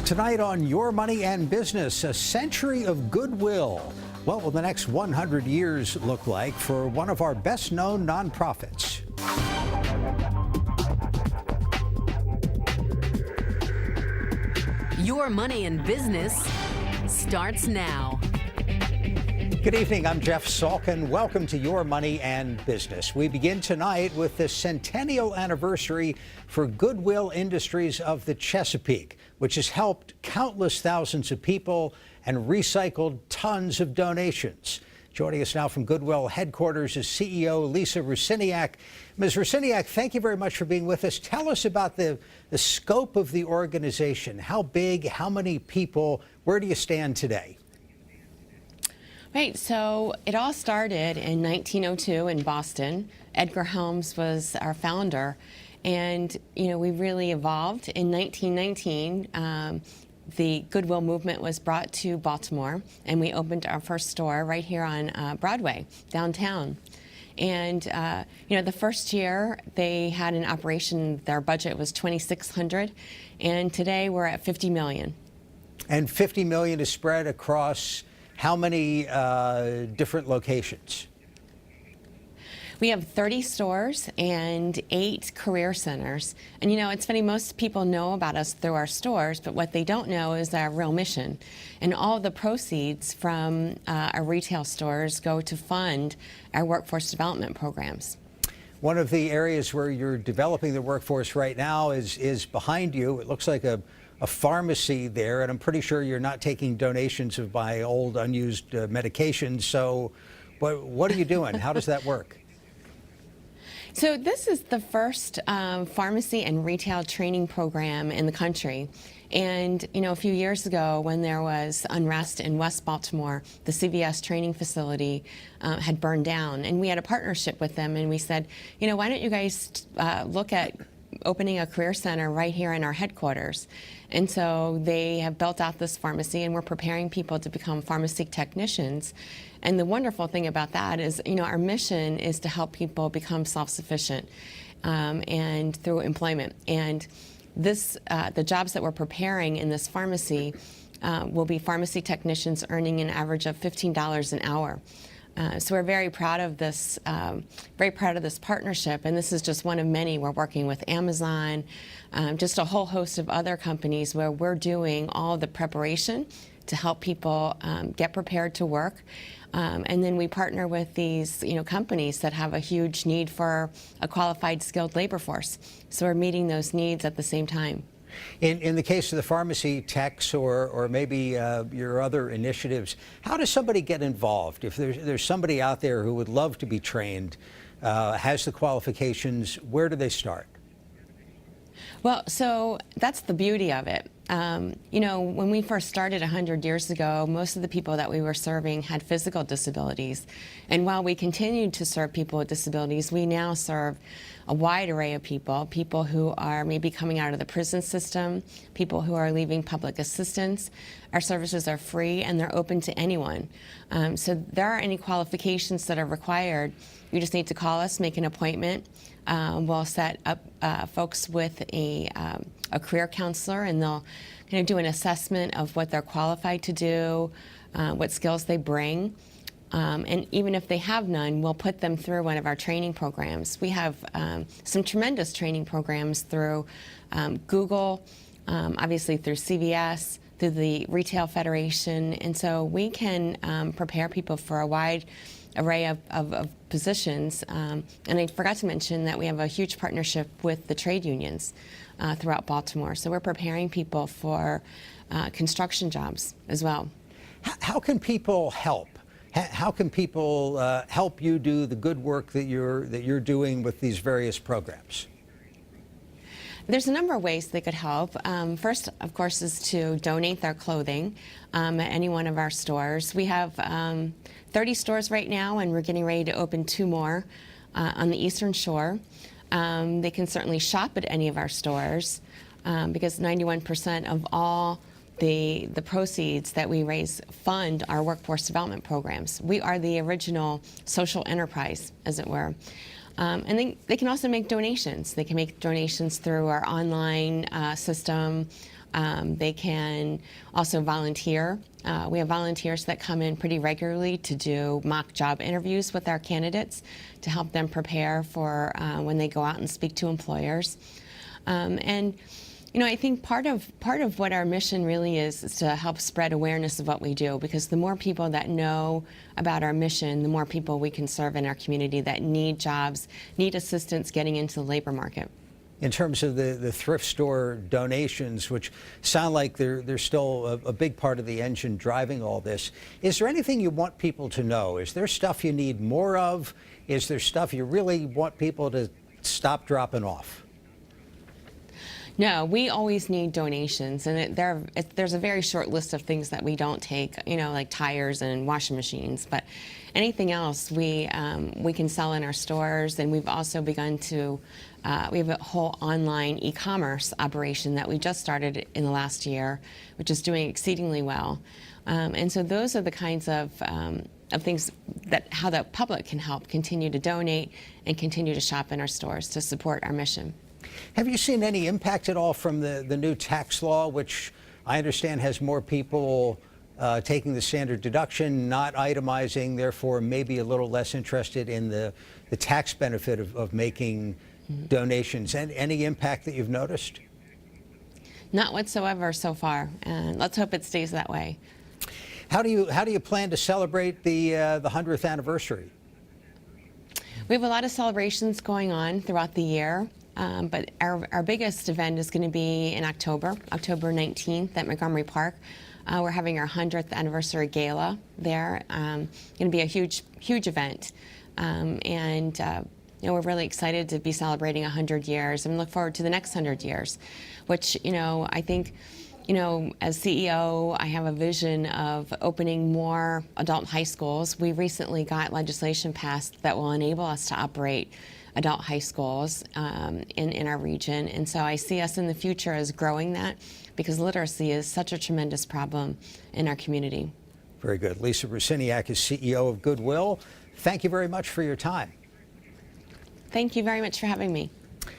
Tonight on Your Money and Business, a century of goodwill. What will the next 100 years look like for one of our best-known nonprofits? Your Money and Business starts now. Good evening, I'm Jeff Salkin. Welcome to Your Money and Business. We begin tonight with the centennial anniversary for Goodwill Industries of the Chesapeake, which has helped countless thousands of people and recycled tons of donations. Joining us now from Goodwill headquarters is CEO Lisa Rusiniak. Ms. Rusiniak, thank you very much for being with us. Tell us about the scope of the organization. How big, how many people, where do you stand today? Right, so it all started in 1902 in Boston. Edgar Helms was our founder, and we really evolved. In 1919, the Goodwill movement was brought to Baltimore, and we opened our first store right here on Broadway, downtown. And the first year they had an operation, their budget was $2,600, and today we're at $50 million. And $50 million is spread across how many different locations? We have 30 stores and 8 career centers. And it's funny, most people know about us through our stores, but what they don't know is our real mission. And all the proceeds from our retail stores go to fund our workforce development programs. One of the areas where you're developing the workforce right now is behind you. It looks like a pharmacy there, and I'm pretty sure you're not taking donations of my old unused medications. So what are you doing? How does that work? So this is the first pharmacy and retail training program in the country. And, a few years ago when there was unrest in West Baltimore, the CVS training facility had burned down. And we had a partnership with them, and we said, why don't you guys look at opening a career center right here in our headquarters. And so they have built out this pharmacy, and we're preparing people to become pharmacy technicians. And the wonderful thing about that is, our mission is to help people become self-sufficient and through employment. And this, the jobs that we're preparing in this pharmacy will be pharmacy technicians earning an average of $15 an hour. So we're very proud of this partnership, and this is just one of many. We're working with Amazon, just a whole host of other companies where we're doing all the preparation to help people get prepared to work. And then we partner with these companies that have a huge need for a qualified, skilled labor force. So we're meeting those needs at the same time. In the case of the pharmacy techs or maybe your other initiatives, how does somebody get involved? If there's somebody out there who would love to be trained, has the qualifications, where do they start? Well, so that's the beauty of it. When we first started 100 years ago, most of the people that we were serving had physical disabilities. And while we continued to serve people with disabilities, we now serve a wide array of people who are maybe coming out of the prison system, people who are leaving public assistance. Our services are free and they're open to anyone. So there aren't any qualifications that are required. You just need to call us, make an appointment. We'll set up folks with a career counselor, and they'll do an assessment of what they're qualified to do, what skills they bring. And even if they have none, we'll put them through one of our training programs. We have some tremendous training programs through Google, obviously through CVS, through the Retail Federation. And so we can prepare people for a wide array of positions. And I forgot to mention that we have a huge partnership with the trade unions throughout Baltimore. So we're preparing people for construction jobs as well. How can people help? How can people help you do the good work that you're doing with these various programs? There's a number of ways they could help. First, of course, is to donate their clothing at any one of our stores. We have 30 stores right now, and we're getting ready to open 2 more on the Eastern Shore. They can certainly shop at any of our stores because 91% of all the proceeds that we raise fund our workforce development programs. We are the original social enterprise, as it were. And they can also make donations. They can make donations through our online system. They can also volunteer. We have volunteers that come in pretty regularly to do mock job interviews with our candidates to help them prepare for when they go out and speak to employers. And you know, I think part of what our mission really is to help spread awareness of what we do, because the more people that know about our mission, the more people we can serve in our community that need jobs, need assistance getting into the labor market. In terms of the thrift store donations, which sound like they're still a big part of the engine driving all this, is there anything you want people to know? Is there stuff you need more of? Is there stuff you really want people to stop dropping off? No, we always need donations, and there's a very short list of things that we don't take, you know, like tires and washing machines. But anything else we can sell in our stores, and we've also begun to we have a whole online e-commerce operation that we just started in the last year, which is doing exceedingly well. And so those are the kinds of things that how the public can help continue to donate and continue to shop in our stores to support our mission. Have you seen any impact at all from the new tax law, which I understand has more people taking the standard deduction, not itemizing, therefore maybe a little less interested in the tax benefit of making donations? And any impact that you've noticed? Not whatsoever so far, and let's hope it stays that way. How do you plan to celebrate the 100th anniversary? We have a lot of celebrations going on throughout the year. But our biggest event is going to be in October 19th at Montgomery Park. We're having our 100th anniversary gala there. Going to be a huge event. You know, we're really excited to be celebrating 100 years and look forward to the next 100 years, which, you know, I think, you know, as CEO, I have a vision of opening more adult high schools. We recently got legislation passed that will enable us to operate adult high schools in our region. And so I see us in the future as growing that, because literacy is such a tremendous problem in our community. Very good. Lisa Rusiniak is CEO of Goodwill. Thank you very much for your time. Thank you very much for having me.